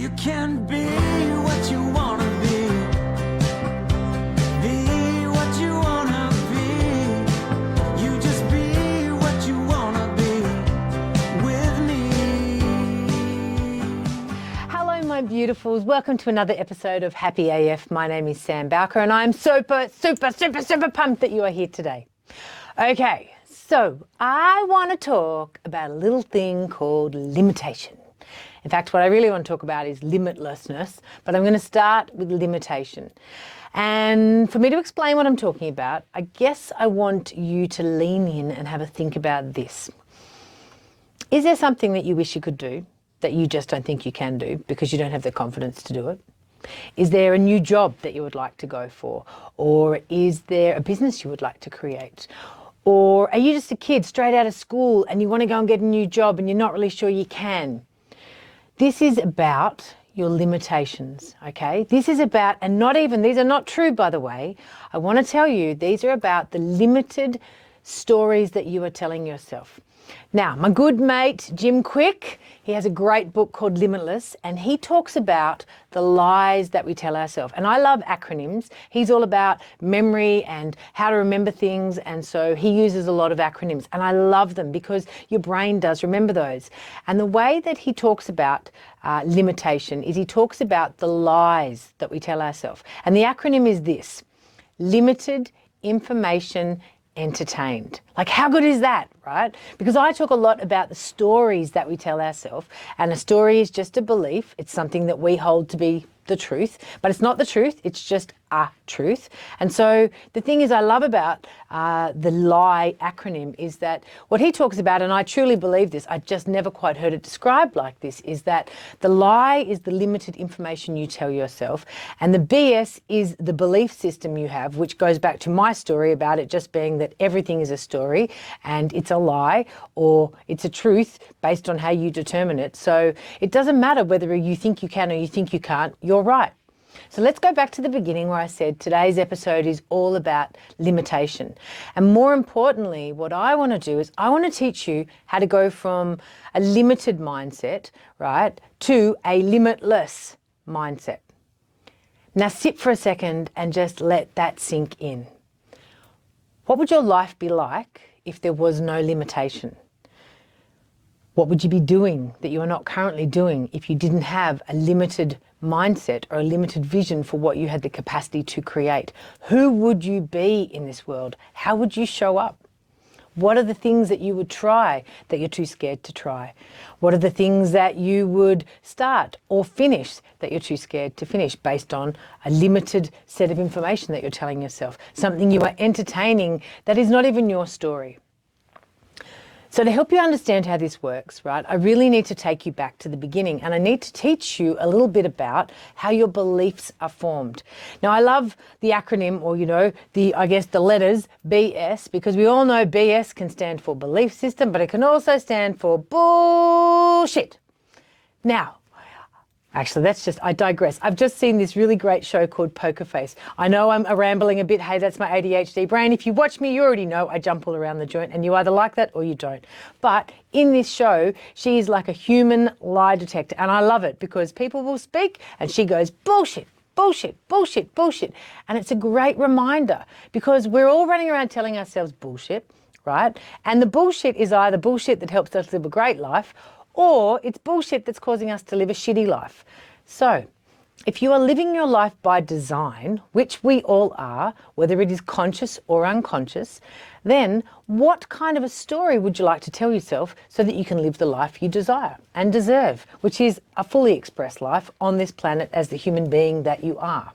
You can be what you want to be. Be what you want to be. You just be what you want to be with me. Hello, my beautifuls. Welcome to another episode of Happy AF. My name is Sambowker and I'm super pumped that you are here today. Okay, so I want to talk about a little thing called limitation. In fact, what I really want to talk about is limitlessness, but I'm going to start with limitation. And for me to explain what I'm talking about, I guess I want you to lean in and have a think about this. Is there something that you wish you could do that you just don't think you can do because you don't have the confidence to do it? Is there a new job that you would like to go for? Or is there a business you would like to create? Or are you just a kid straight out of school and you want to go and get a new job and you're not really sure you can? This is about your limitations, okay? This is about, and not even, these are not true, by the way. I want to tell you, these are about the limited stories that you are telling yourself. Now, my good mate, Jim Quick, he has a great book called Limitless, and he talks about the lies that we tell ourselves. And I love acronyms. He's all about memory and how to remember things, and so he uses a lot of acronyms. And I love them because your brain does remember those. And the way that he talks about limitation is he talks about the lies that we tell ourselves. And the acronym is this: limited information entertained. Like, how good is that, right? Because I talk a lot about the stories that we tell ourselves, and a story is just a belief. It's something that we hold to be the truth, but it's not the truth. It's just a truth. And so the thing is I love about the LIE acronym is that what he talks about, and I truly believe this, I just never quite heard it described like this, is that the LIE is the limited information you tell yourself, and the BS is the belief system you have, which goes back to my story about it just being that everything is a story and it's a lie or it's a truth based on how you determine it. So it doesn't matter whether you think you can or you think you can't, you're right. So let's go back to the beginning where I said today's episode is all about limitation. And more importantly, what I want to do is I want to teach you how to go from a limited mindset, right, to a limitless mindset. Now sit for a second and just let that sink in. What would your life be like if there was no limitation? What would you be doing that you are not currently doing if you didn't have a limited mindset or a limited vision for what you had the capacity to create? Who would you be in this world? How would you show up? What are the things that you would try that you're too scared to try? What are the things that you would start or finish that you're too scared to finish based on a limited set of information that you're telling yourself? Something you are entertaining that is not even your story. So to help you understand how this works, right, I really need to take you back to the beginning, and I need to teach you a little bit about how your beliefs are formed. Now, I love the acronym, or, I guess the letters BS, because we all know BS can stand for belief system, but it can also stand for bullshit. Now, actually, I digress. I've just seen this really great show called Poker Face. I know I'm rambling a bit. Hey, that's my ADHD brain. If you watch me, you already know I jump all around the joint, and you either like that or you don't. But in this show, she is like a human lie detector, and I love it because people will speak and she goes, bullshit, bullshit, bullshit, bullshit. And it's a great reminder because we're all running around telling ourselves bullshit, right? And the bullshit is either bullshit that helps us live a great life, or it's bullshit that's causing us to live a shitty life. So if you are living your life by design, which we all are, whether it is conscious or unconscious, then what kind of a story would you like to tell yourself so that you can live the life you desire and deserve, which is a fully expressed life on this planet as the human being that you are?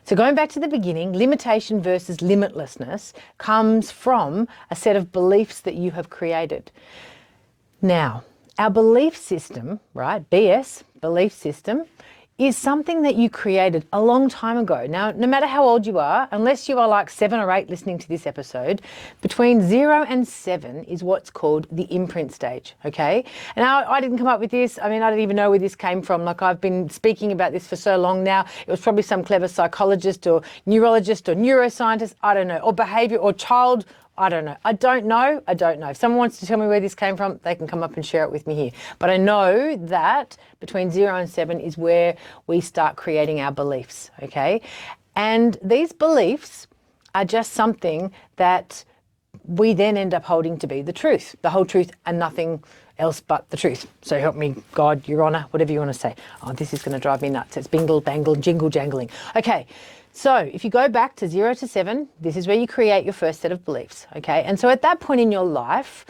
So going back to the beginning, limitation versus limitlessness comes from a set of beliefs that you have created. Now, our belief system, right, BS, belief system, is something that you created a long time ago. Now, no matter how old you are, unless you are like 7 or 8 listening to this episode, between 0 and 7 is what's called the imprint stage, okay? And I didn't come up with this. I mean, I don't even know where this came from. Like, I've been speaking about this for so long now. It was probably some clever psychologist or neurologist or neuroscientist, I don't know, or behavior or child I don't know. I don't know. If someone wants to tell me where this came from, they can come up and share it with me here. But I know that between 0 and 7 is where we start creating our beliefs, okay? And these beliefs are just something that we then end up holding to be the truth, the whole truth and nothing else but the truth. So help me God, Your Honour, whatever you want to say. Oh, this is going to drive me nuts. It's bingle, bangle, jingle, jangling. Okay, so if you go back to 0 to 7, this is where you create your first set of beliefs, okay? And so at that point in your life,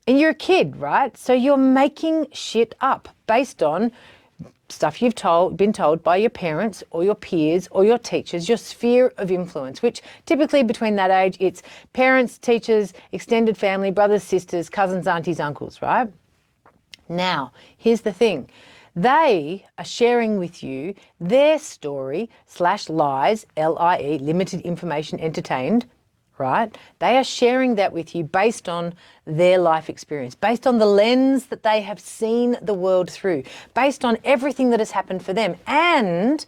and you're a kid, right? So you're making shit up based on stuff you've been told by your parents or your peers or your teachers, your sphere of influence, which typically between that age, it's parents, teachers, extended family, brothers, sisters, cousins, aunties, uncles, right? Now, here's the thing. They are sharing with you their story / lies, LIE, limited information entertained, right? They are sharing that with you based on their life experience, based on the lens that they have seen the world through, based on everything that has happened for them, and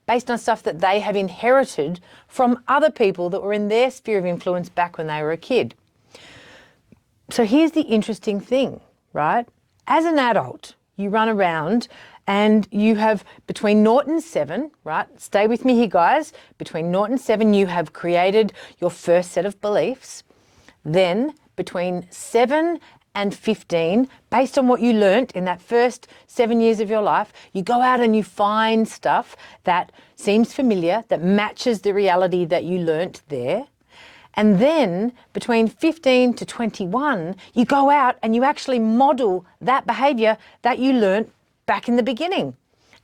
based on stuff that they have inherited from other people that were in their sphere of influence back when they were a kid. So here's the interesting thing, right? As an adult, you run around and you have between 0 and 7, right? Stay with me here, guys. Between 0 and 7, you have created your first set of beliefs. Then between 7 and 15, based on what you learnt in that first 7 years of your life, you go out and you find stuff that seems familiar, that matches the reality that you learnt there. And then between 15 to 21, you go out and you actually model that behaviour that you learnt back in the beginning.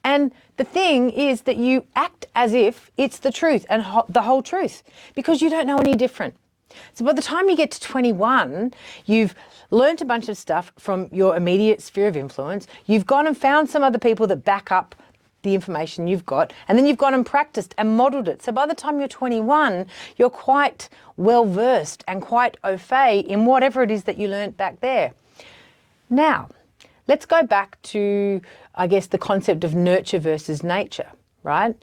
And the thing is that you act as if it's the truth and the whole truth, because you don't know any different. So by the time you get to 21, you've learnt a bunch of stuff from your immediate sphere of influence. You've gone and found some other people that back up the information you've got, and then you've gone and practiced and modelled it. So by the time you're 21, you're quite well versed and quite au fait in whatever it is that you learnt back there. Now, let's go back to, I guess, the concept of nurture versus nature, right?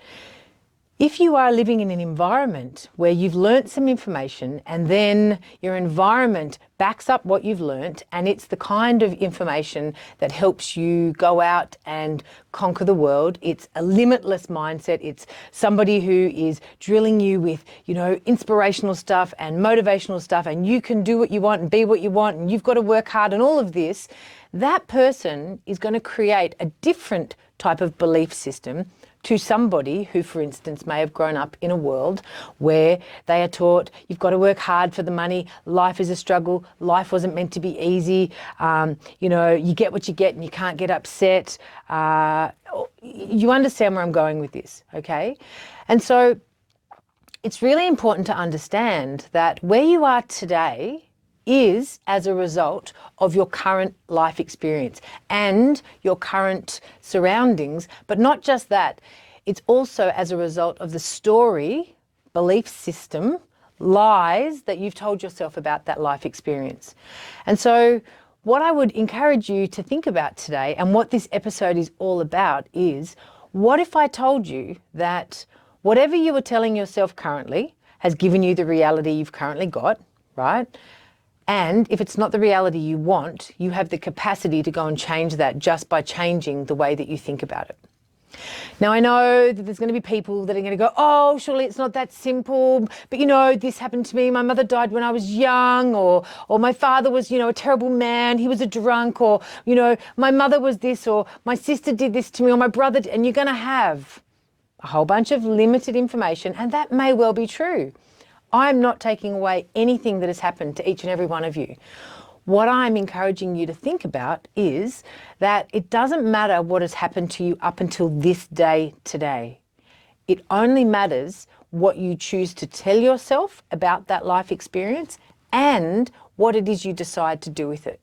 If you are living in an environment where you've learnt some information and then your environment backs up what you've learnt, and it's the kind of information that helps you go out and conquer the world, it's a limitless mindset, it's somebody who is drilling you with, inspirational stuff and motivational stuff, and you can do what you want and be what you want, and you've got to work hard and all of this, that person is going to create a different type of belief system to somebody who, for instance, may have grown up in a world where they are taught you've got to work hard for the money, life is a struggle, life wasn't meant to be easy, you get what you get and you can't get upset. You understand where I'm going with this, okay? And so it's really important to understand that where you are today is as a result of your current life experience and your current surroundings, but not just that, it's also as a result of the story, belief system, lies that you've told yourself about that life experience. And so what I would encourage you to think about today, and what this episode is all about, is what if I told you that whatever you were telling yourself currently has given you the reality you've currently got, right? And if it's not the reality you want, you have the capacity to go and change that just by changing the way that you think about it. Now, I know that there's going to be people that are going to go, oh, surely it's not that simple. But, this happened to me. My mother died when I was young, or my father was, a terrible man. He was a drunk, or, my mother was this, or my sister did this to me, or my brother. And you're going to have a whole bunch of limited information, and that may well be true. I'm not taking away anything that has happened to each and every one of you. What I'm encouraging you to think about is that it doesn't matter what has happened to you up until this day today. It only matters what you choose to tell yourself about that life experience and what it is you decide to do with it.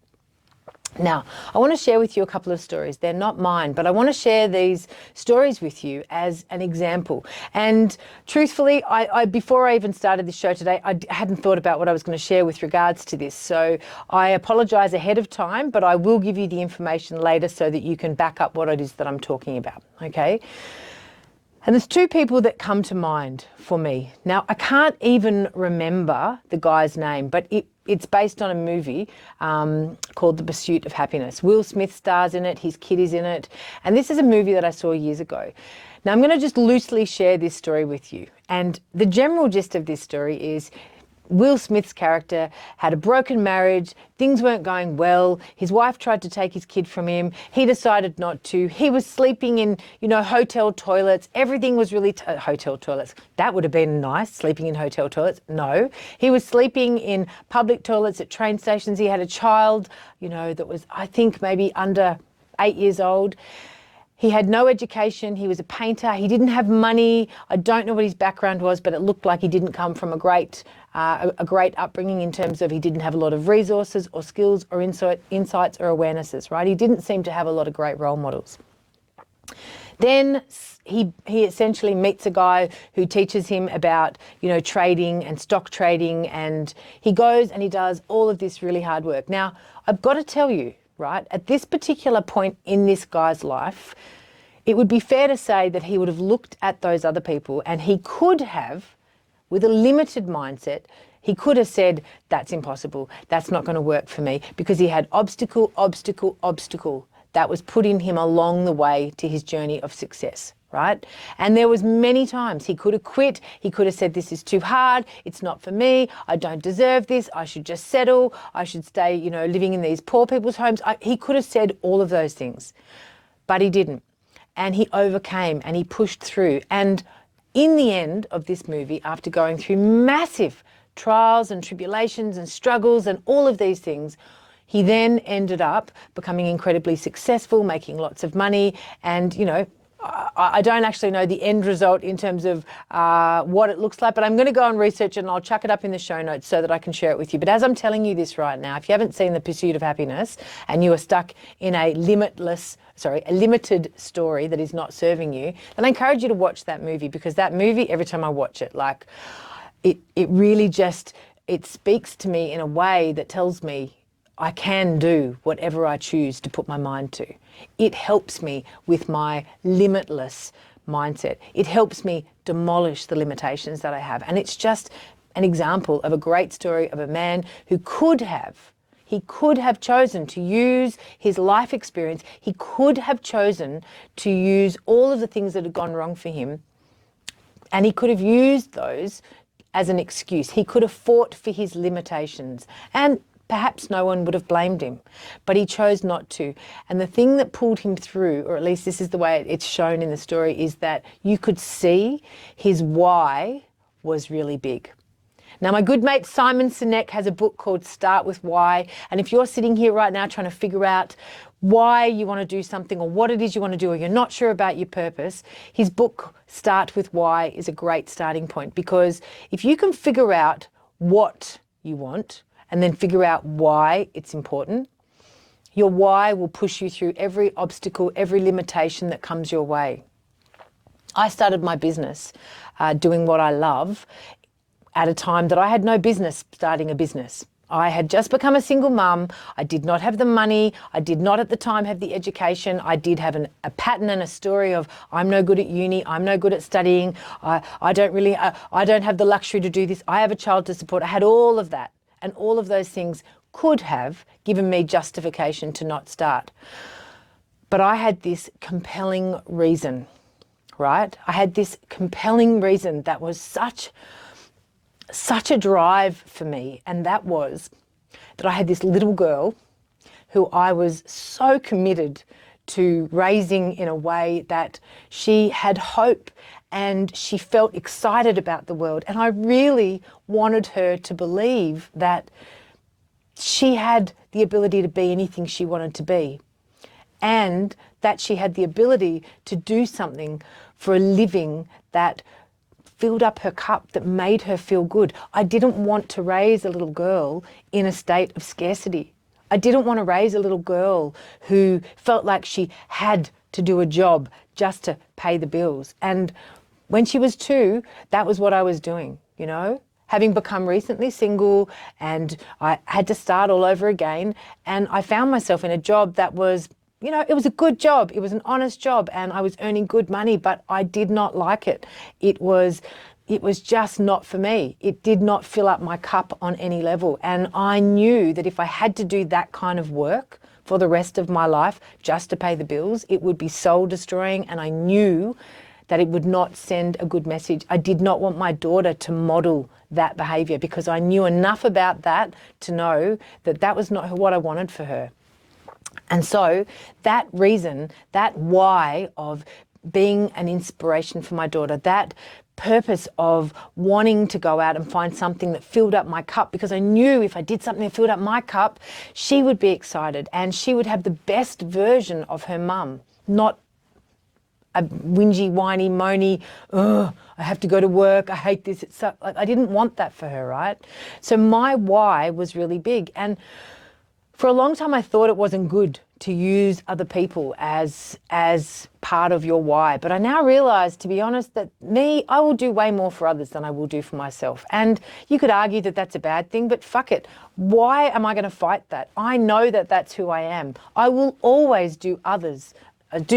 Now, I want to share with you a couple of stories. They're not mine, but I want to share these stories with you as an example. And truthfully, I before I even started this show today, I hadn't thought about what I was going to share with regards to this. So I apologize ahead of time, but I will give you the information later so that you can back up what it is that I'm talking about, okay? And there's two people that come to mind for me. Now, I can't even remember the guy's name, but it's based on a movie called The Pursuit of Happiness. Will Smith stars in it, his kid is in it. And this is a movie that I saw years ago. Now, I'm going to just loosely share this story with you. And the general gist of this story is Will Smith's character had a broken marriage, things weren't going well, his wife tried to take his kid from him, he decided not to, he was sleeping in, hotel toilets, everything was really, hotel toilets, that would have been nice, sleeping in hotel toilets, no. He was sleeping in public toilets at train stations, he had a child, that was, I think, maybe under 8 years old. He had no education, he was a painter, he didn't have money, I don't know what his background was, but it looked like he didn't come from a great upbringing in terms of he didn't have a lot of resources or skills or insights or awarenesses, right? He didn't seem to have a lot of great role models. Then he essentially meets a guy who teaches him about, trading and stock trading, and he goes and he does all of this really hard work. Now, I've got to tell you, right, at this particular point in this guy's life, it would be fair to say that he would have looked at those other people and he could have, with a limited mindset, he could have said, that's impossible, that's not going to work for me, because he had obstacle that was put in him along the way to his journey of success, right? And there was many times he could have quit, he could have said, this is too hard, it's not for me, I don't deserve this, I should just settle, I should stay, living in these poor people's homes. He could have said all of those things, but he didn't. And he overcame and he pushed through. And in the end of this movie, after going through massive trials and tribulations and struggles and all of these things, he then ended up becoming incredibly successful, making lots of money. And, I don't actually know the end result in terms of what it looks like, but I'm going to go and research it and I'll chuck it up in the show notes so that I can share it with you. But as I'm telling you this right now, if you haven't seen The Pursuit of Happiness and you are stuck in a limited story that is not serving you, then I encourage you to watch that movie, because that movie, every time I watch it, it really just, it speaks to me in a way that tells me I can do whatever I choose to put my mind to. It helps me with my limitless mindset. It helps me demolish the limitations that I have. And it's just an example of a great story of a man who could have chosen to use his life experience. He could have chosen to use all of the things that had gone wrong for him, and he could have used those as an excuse. He could have fought for his limitations, and perhaps no one would have blamed him, but he chose not to. And the thing that pulled him through, or at least this is the way it's shown in the story, is that you could see his why was really big. Now, my good mate Simon Sinek has a book called Start With Why. And if you're sitting here right now trying to figure out why you want to do something or what it is you want to do, or you're not sure about your purpose, his book Start With Why is a great starting point, because if you can figure out what you want and then figure out why it's important, your why will push you through every obstacle, every limitation that comes your way. I started my business doing what I love at a time that I had no business starting a business. I had just become a single mum. I did not have the money. I did not at the time have the education. I did have a pattern and a story of, I'm no good at uni. I'm no good at studying. I don't have the luxury to do this. I have a child to support. I had all of that. And all of those things could have given me justification to not start. But I had this compelling reason, right? I had this compelling reason that was such a drive for me. And that was that I had this little girl who I was so committed to raising in a way that she had hope and she felt excited about the world. And I really wanted her to believe that she had the ability to be anything she wanted to be, and that she had the ability to do something for a living that filled up her cup, that made her feel good. I didn't want to raise a little girl in a state of scarcity. I didn't want to raise a little girl who felt like she had to do a job just to pay the bills. And when she was 2, that was what I was doing, having become recently single, and I had to start all over again. And I found myself in a job that was you know, it was a good job. It was an honest job and I was earning good money, but I did not like it. It was just not for me. It did not fill up my cup on any level. And I knew that if I had to do that kind of work for the rest of my life just to pay the bills, it would be soul destroying. And I knew that it would not send a good message. I did not want my daughter to model that behavior because I knew enough about that to know that that was not what I wanted for her. And so that reason, that why of being an inspiration for my daughter, that purpose of wanting to go out and find something that filled up my cup, because I knew if I did something that filled up my cup, she would be excited and she would have the best version of her mum, not a whingy, whiny, moany, oh, I have to go to work, I hate this. It's so, like, I didn't want that for her, right? So my why was really big. And for a long time, I thought it wasn't good to use other people as part of your why. But I now realize, to be honest, that I will do way more for others than I will do for myself. And you could argue that that's a bad thing, but fuck it. Why am I going to fight that? I know that that's who I am. I will always do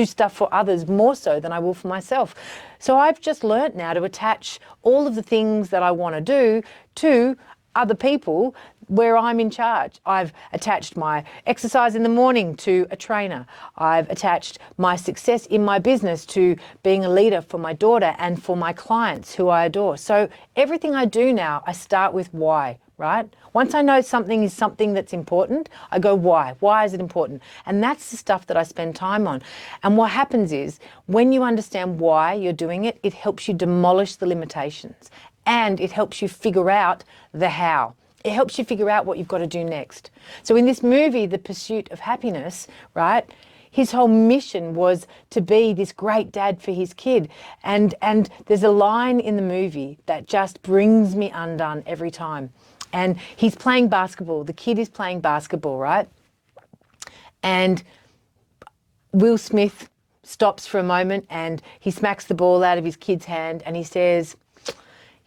stuff for others more so than I will for myself. So I've just learnt now to attach all of the things that I want to do to other people where I'm in charge. I've attached my exercise in the morning to a trainer. I've attached my success in my business to being a leader for my daughter and for my clients who I adore. So everything I do now, I start with why, right? Once I know something is something that's important, I go why? Why is it important? And that's the stuff that I spend time on. And what happens is when you understand why you're doing it, it helps you demolish the limitations and it helps you figure out the how. It helps you figure out what you've got to do next. So in this movie, The Pursuit of Happiness, right, his whole mission was to be this great dad for his kid. And there's a line in the movie that just brings me undone every time. And he's playing basketball. The kid is playing basketball, right? And Will Smith stops for a moment and he smacks the ball out of his kid's hand and he says,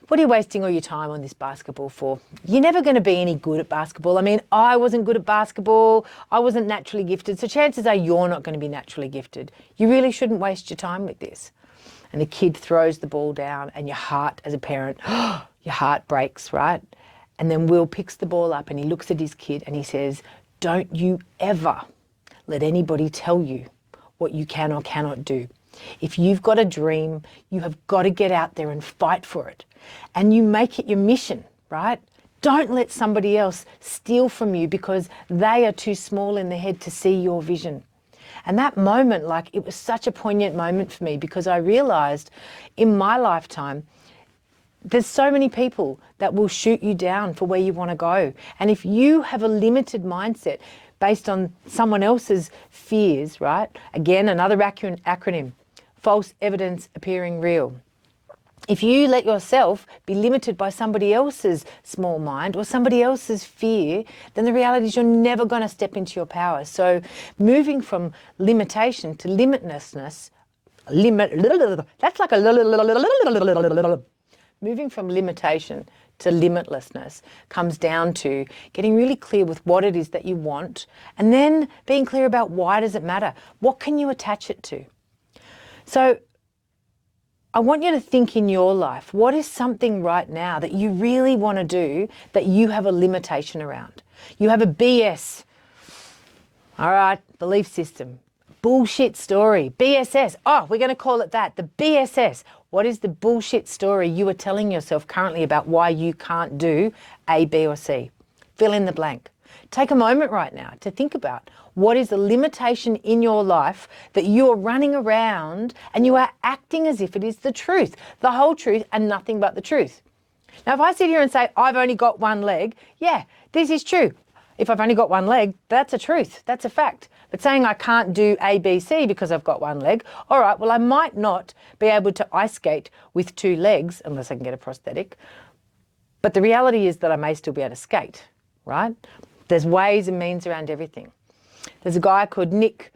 "What are you wasting all your time on this basketball for? You're never going to be any good at basketball. I mean, I wasn't good at basketball. I wasn't naturally gifted. So chances are you're not going to be naturally gifted. You really shouldn't waste your time with this." And the kid throws the ball down and your heart as a parent, your heart breaks, right? And then Will picks the ball up and he looks at his kid and he says, "Don't you ever let anybody tell you what you can or cannot do. If you've got a dream, you have got to get out there and fight for it. And you make it your mission, right? Don't let somebody else steal from you because they are too small in the head to see your vision." And that moment, like, it was such a poignant moment for me because I realized in my lifetime, there's so many people that will shoot you down for where you want to go. And if you have a limited mindset based on someone else's fears, right? Again, another acronym, false evidence appearing real. If you let yourself be limited by somebody else's small mind or somebody else's fear, then the reality is you're never going to step into your power. So moving from limitation to limitlessness, moving from limitation to limitlessness comes down to getting really clear with what it is that you want and then being clear about why does it matter? What can you attach it to? So I want you to think in your life, what is something right now that you really want to do that you have a limitation around? You have a BS, all right, belief system, bullshit story, BSS. Oh, we're going to call it that, the BSS. What is the bullshit story you are telling yourself currently about why you can't do A, B, or C? Fill in the blank. Take a moment right now to think about what is the limitation in your life that you are running around and you are acting as if it is the truth, the whole truth and nothing but the truth. Now, if I sit here and say, I've only got one leg, yeah, this is true. If I've only got one leg, that's a truth, that's a fact. But saying I can't do A, B, C because I've got one leg, all right, well, I might not be able to ice skate with two legs unless I can get a prosthetic. But the reality is that I may still be able to skate, right? There's ways and means around everything. There's a guy called Nick,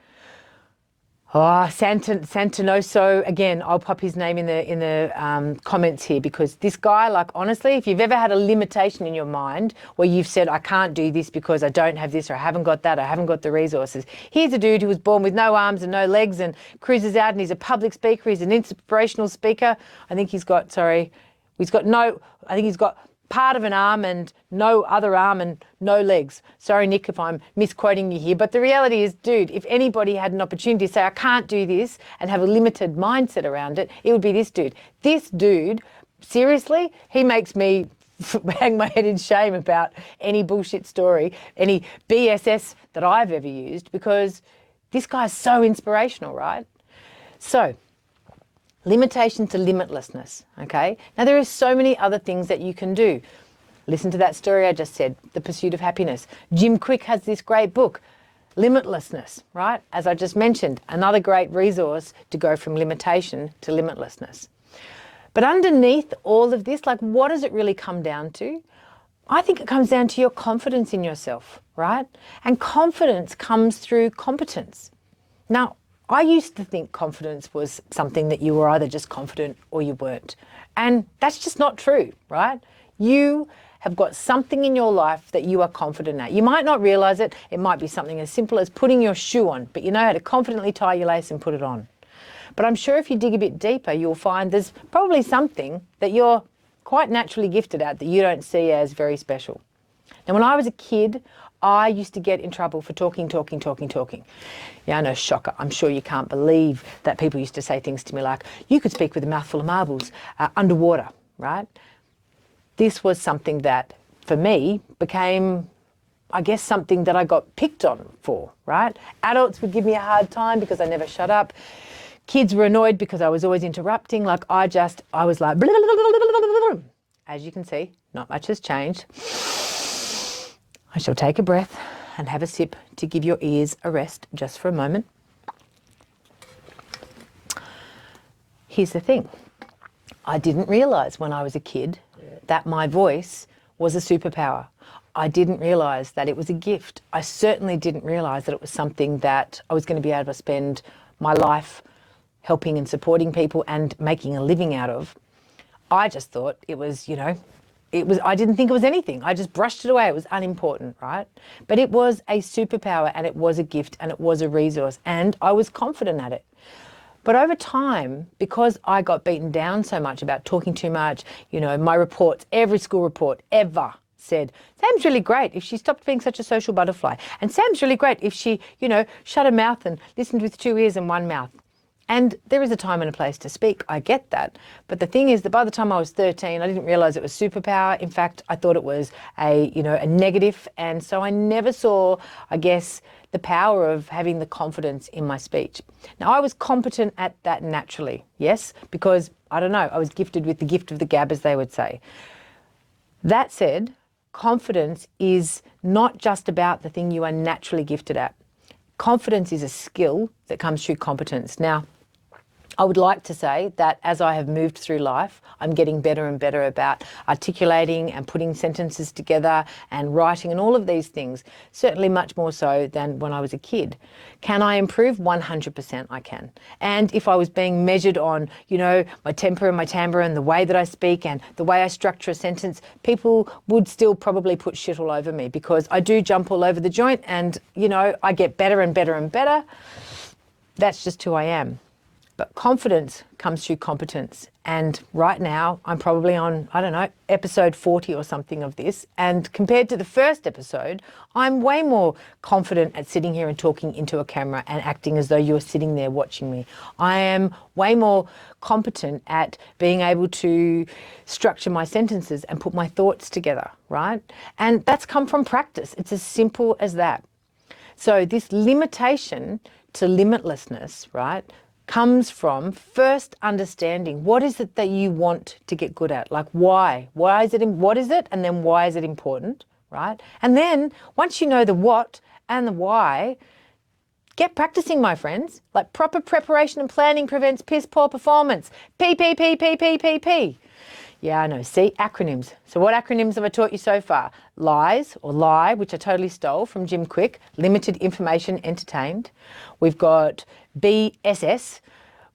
Oh, Santinoso, again, I'll pop his name in the comments here, because this guy, like, honestly, if you've ever had a limitation in your mind where you've said, I can't do this because I don't have this, or I haven't got that, I haven't got the resources. Here's a dude who was born with no arms and no legs and cruises out, and he's a public speaker, he's an inspirational speaker. I think he's got part of an arm and no other arm and no legs. Sorry, Nick, if I'm misquoting you here. But the reality is, dude, if anybody had an opportunity to say, I can't do this, and have a limited mindset around it, it would be this dude. This dude, seriously, he makes me hang my head in shame about any bullshit story, any BSS that I've ever used, because this guy's so inspirational, right? So, limitation to limitlessness, okay? Now, there are so many other things that you can do. Listen to that story I just said, The Pursuit of Happiness. Jim Quick has this great book, Limitlessness, right? As I just mentioned, another great resource to go from limitation to limitlessness. But underneath all of this, like, what does it really come down to? I think it comes down to your confidence in yourself, right? And confidence comes through competence. Now, I used to think confidence was something that you were either just confident or you weren't. And that's just not true, right? You have got something in your life that you are confident at. You might not realize it. It might be something as simple as putting your shoe on, but you know how to confidently tie your lace and put it on. But I'm sure if you dig a bit deeper, you'll find there's probably something that you're quite naturally gifted at that you don't see as very special. Now, when I was a kid, I used to get in trouble for talking. Yeah, I know, shocker. I'm sure you can't believe that people used to say things to me like, you could speak with a mouthful of marbles underwater, right? This was something that, for me, became, I guess, something that I got picked on for, right? Adults would give me a hard time because I never shut up. Kids were annoyed because I was always interrupting. Like, I was like, blah, blah, blah, blah, blah, blah. As you can see, not much has changed. I shall take a breath and have a sip to give your ears a rest just for a moment. Here's the thing. I didn't realise when I was a kid that my voice was a superpower. I didn't realise that it was a gift. I certainly didn't realise that it was something that I was going to be able to spend my life helping and supporting people and making a living out of. I just thought it was, I didn't think it was anything. I just brushed it away. It was unimportant, right? But it was a superpower, and it was a gift, and it was a resource, and I was confident at it. But over time, because I got beaten down so much about talking too much, my reports, every school report ever said, Sam's really great if she stopped being such a social butterfly. And Sam's really great if she, shut her mouth and listened with 2 ears and 1 mouth. And there is a time and a place to speak. I get that. But the thing is that by the time I was 13, I didn't realize it was superpower. In fact, I thought it was a negative. And so I never saw, I guess, the power of having the confidence in my speech. Now, I was competent at that naturally, yes, because, I don't know, I was gifted with the gift of the gab, as they would say. That said, confidence is not just about the thing you are naturally gifted at. Confidence is a skill that comes through competence. Now, I would like to say that as I have moved through life, I'm getting better and better about articulating and putting sentences together and writing and all of these things, certainly much more so than when I was a kid. Can I improve? 100% I can. And if I was being measured on, my temper and my timbre and the way that I speak and the way I structure a sentence, people would still probably put shit all over me, because I do jump all over the joint and, I get better and better and better. That's just who I am. But confidence comes through competence. And right now, I'm probably on, episode 40 or something of this. And compared to the first episode, I'm way more confident at sitting here and talking into a camera and acting as though you're sitting there watching me. I am way more competent at being able to structure my sentences and put my thoughts together, right? And that's come from practice. It's as simple as that. So this limitation to limitlessness, right, comes from first understanding what is it that you want to get good at. Like, why? What is it? And then why is it important, right? And then once you know the what and the why, get practicing, my friends. Like, proper preparation and planning prevents piss poor performance. P. Yeah, I know. See, acronyms. So what acronyms have I taught you so far? LIES, or LIE, which I totally stole from Jim Quick, limited information entertained. We've got BSS,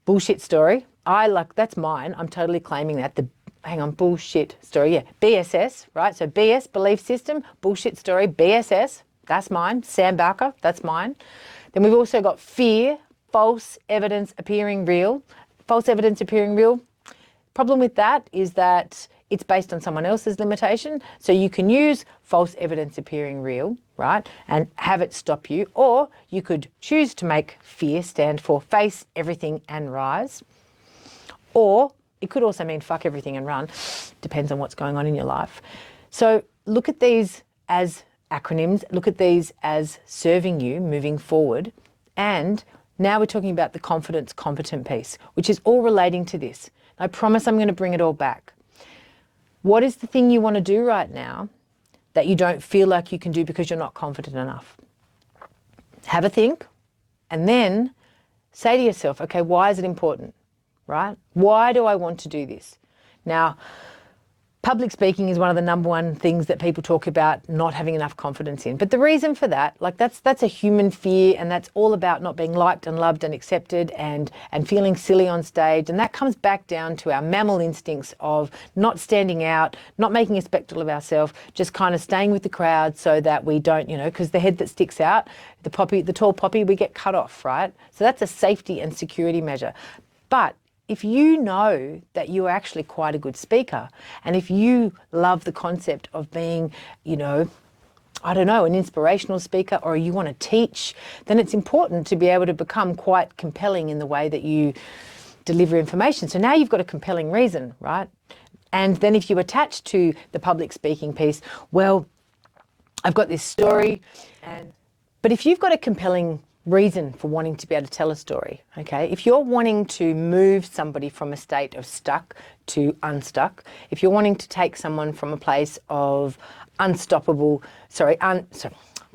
bullshit story. That's mine. I'm totally claiming that. Bullshit story. Yeah, BSS, right? So BS, belief system, bullshit story, BSS, that's mine. Sambowker, that's mine. Then we've also got fear, false evidence appearing real. False evidence appearing real. Problem with that is that it's based on someone else's limitation. So you can use false evidence appearing real, right, and have it stop you. Or you could choose to make fear stand for face everything and rise. Or it could also mean fuck everything and run. Depends on what's going on in your life. So look at these as acronyms. Look at these as serving you moving forward. And now we're talking about the confidence competent piece, which is all relating to this. I promise I'm going to bring it all back. What is the thing you want to do right now that you don't feel like you can do because you're not confident enough? Have a think and then say to yourself, okay, why is it important, right? Why do I want to do this? Now, public speaking is one of the number one things that people talk about not having enough confidence in. But the reason for that, that's a human fear, and that's all about not being liked and loved and accepted and feeling silly on stage. And that comes back down to our mammal instincts of not standing out, not making a spectacle of ourselves, just kind of staying with the crowd so that we don't, because the head that sticks out, the tall poppy, we get cut off, right? So that's a safety and security measure. But if you know that you're actually quite a good speaker, and if you love the concept of being, an inspirational speaker, or you want to teach, then it's important to be able to become quite compelling in the way that you deliver information. So now you've got a compelling reason, right? And then if you attach to the public speaking piece, well, I've got this story, but if you've got a compelling reason for wanting to be able to tell a story, okay? If you're wanting to move somebody from a state of stuck to unstuck, if you're wanting to take someone from a place of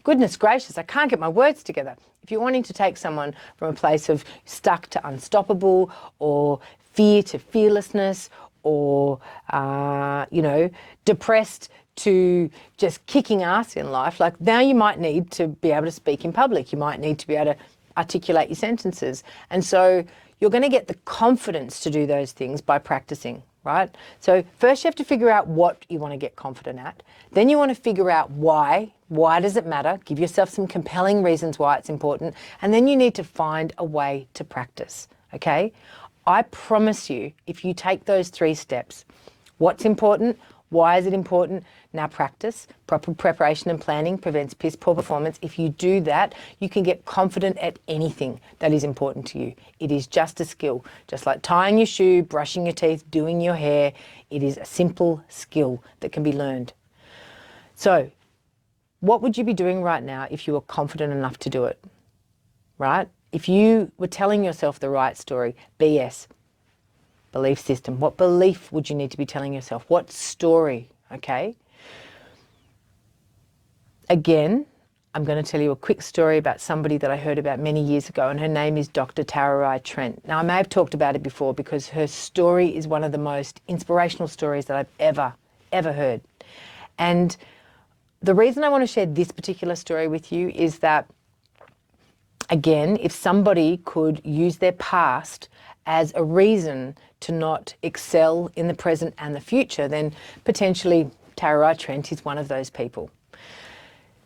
goodness gracious, I can't get my words together. If you're wanting to take someone from a place of stuck to unstoppable, or fear to fearlessness, or, depressed to just kicking ass in life, like now you might need to be able to speak in public. You might need to be able to articulate your sentences. And so you're going to get the confidence to do those things by practicing, right? So first you have to figure out what you want to get confident at. Then you want to figure out why. Why does it matter? Give yourself some compelling reasons why it's important. And then you need to find a way to practice, okay? I promise you, if you take those 3 steps, what's important, why is it important? Now practice. Proper preparation and planning prevents piss poor performance. If you do that, you can get confident at anything that is important to you. It is just a skill. Just like tying your shoe, brushing your teeth, doing your hair. It is a simple skill that can be learned. So what would you be doing right now if you were confident enough to do it, right? If you were telling yourself the right story, BS, belief system. What belief would you need to be telling yourself? What story, okay? Again, I'm going to tell you a quick story about somebody that I heard about many years ago, and her name is Dr. Tara Trent. Now, I may have talked about it before because her story is one of the most inspirational stories that I've ever heard. And the reason I want to share this particular story with you is that, again, if somebody could use their past as a reason to not excel in the present and the future, then potentially Tara Trent is one of those people.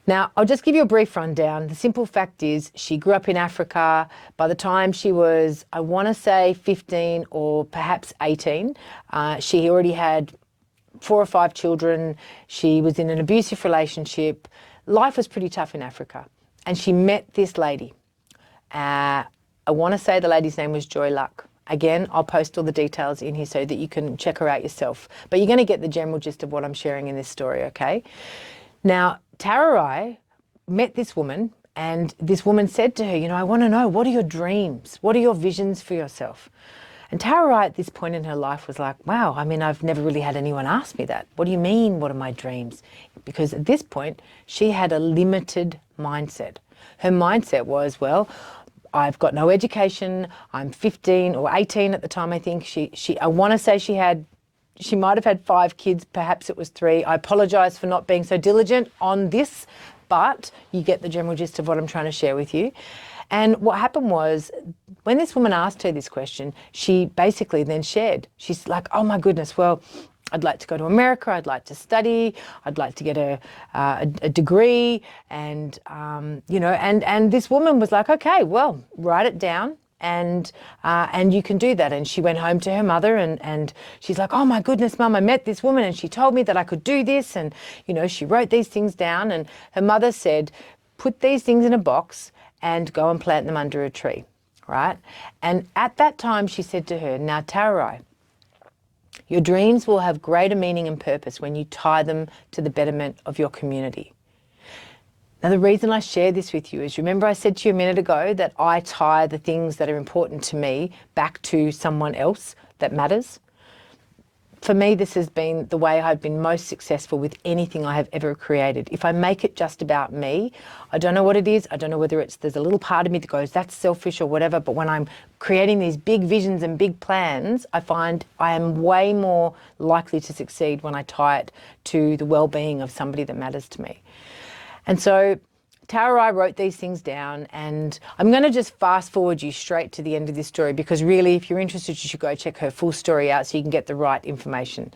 Now, I'll just give you a brief rundown. The simple fact is she grew up in Africa. By the time she was, I want to say 15 or perhaps 18, she already had 4 or 5 children. She was in an abusive relationship. Life was pretty tough in Africa. And she met this lady. I want to say the lady's name was Joy Luck. Again, I'll post all the details in here so that you can check her out yourself. But you're going to get the general gist of what I'm sharing in this story, okay? Now, Tara met this woman, and this woman said to her, I want to know, what are your dreams? What are your visions for yourself? And Tara at this point in her life was like, wow, I've never really had anyone ask me that. What do you mean, what are my dreams? Because at this point, she had a limited mindset. Her mindset was, well, I've got no education. I'm 15 or 18 at the time, I think. I want to say she might have had 5 kids, perhaps it was 3. I apologise for not being so diligent on this, but you get the general gist of what I'm trying to share with you. And what happened was, when this woman asked her this question, she basically then shared. She's like, oh my goodness, well, I'd like to go to America, I'd like to study, I'd like to get a degree. And, and this woman was like, okay, well, write it down. And you can do that. And she went home to her mother and she's like, oh my goodness, Mum, I met this woman and she told me that I could do this. And, she wrote these things down, and her mother said, put these things in a box and go and plant them under a tree, right? And at that time she said to her, now Tararai, your dreams will have greater meaning and purpose when you tie them to the betterment of your community. Now, the reason I share this with you is, remember I said to you a minute ago that I tie the things that are important to me back to someone else that matters? For me, this has been the way I've been most successful with anything I have ever created. If I make it just about me, I don't know what it is. I don't know whether there's a little part of me that goes, that's selfish or whatever. But when I'm creating these big visions and big plans, I find I am way more likely to succeed when I tie it to the well-being of somebody that matters to me. And so Tararai wrote these things down, and I'm going to just fast forward you straight to the end of this story, because really, if you're interested, you should go check her full story out so you can get the right information.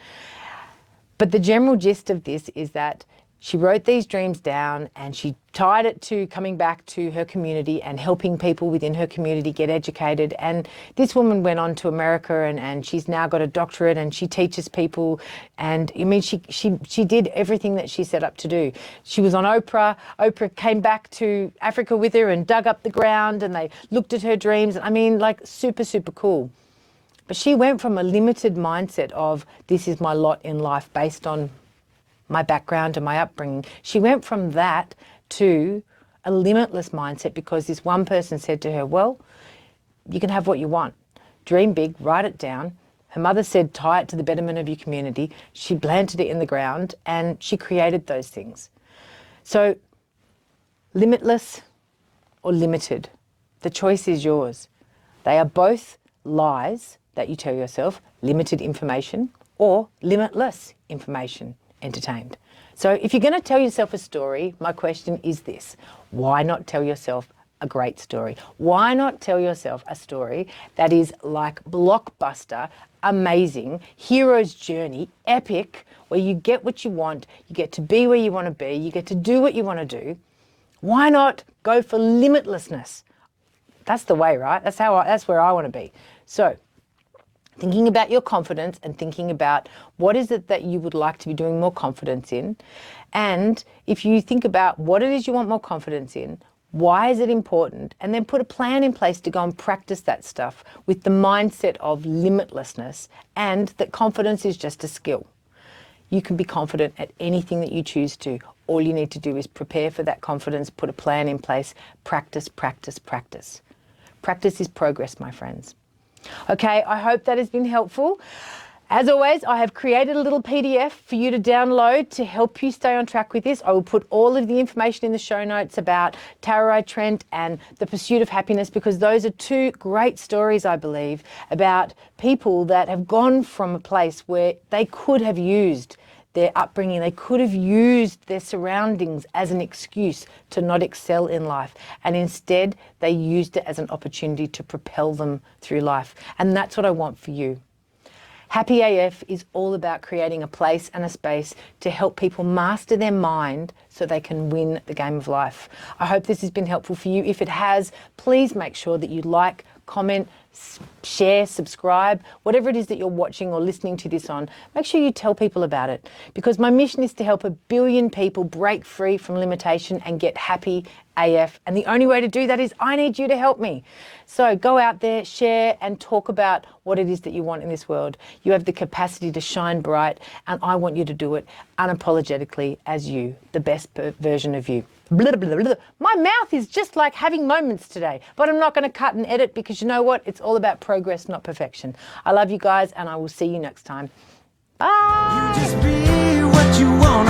But the general gist of this is that she wrote these dreams down and she tied it to coming back to her community and helping people within her community get educated. And this woman went on to America and she's now got a doctorate and she teaches people. And I mean, she did everything that she set up to do. She was on Oprah. Oprah came back to Africa with her and dug up the ground, and they looked at her dreams. I mean, like super, super cool. But she went from a limited mindset of this is my lot in life based on my background and my upbringing. She went from that to a limitless mindset because this one person said to her, well, you can have what you want. Dream big, write it down. Her mother said, tie it to the betterment of your community. She planted it in the ground and she created those things. So limitless or limited, the choice is yours. They are both lies that you tell yourself, limited information or limitless information entertained. So if you're going to tell yourself a story, my question is this: why not tell yourself a great story? Why not tell yourself a story that is like blockbuster, amazing, hero's journey, epic, where you get what you want, you get to be where you want to be, you get to do what you want to do? Why not go for limitlessness? That's the way, right? That's where I want to be. So thinking about your confidence and thinking about what is it that you would like to be doing more confidence in. And if you think about what it is you want more confidence in, why is it important? And then put a plan in place to go and practice that stuff with the mindset of limitlessness and that confidence is just a skill. You can be confident at anything that you choose to. All you need to do is prepare for that confidence, put a plan in place, practice, practice, practice. Practice is progress, my friends. Okay, I hope that has been helpful. As always, I have created a little PDF for you to download to help you stay on track with this. I will put all of the information in the show notes about Tararai Trent and the pursuit of happiness, because those are two great stories, I believe, about people that have gone from a place where they could have used their upbringing, they could have used their surroundings as an excuse to not excel in life. And instead, they used it as an opportunity to propel them through life. And that's what I want for you. Happy AF is all about creating a place and a space to help people master their mind so they can win the game of life. I hope this has been helpful for you. If it has, please make sure that you like, comment, share, subscribe, whatever it is that you're watching or listening to this on. Make sure you tell people about it, because my mission is to help 1 billion people break free from limitation and get happy AF. And the only way to do that is I need you to help me. So go out there, share and talk about what it is that you want in this world. You have the capacity to shine bright, and I want you to do it unapologetically as you, the best version of you. Blah, blah, blah, blah. My mouth is just like having moments today, but I'm not going to cut and edit, because you know what? It's all about progress, not perfection. I love you guys, and I will see you next time. Bye. You just be what you want.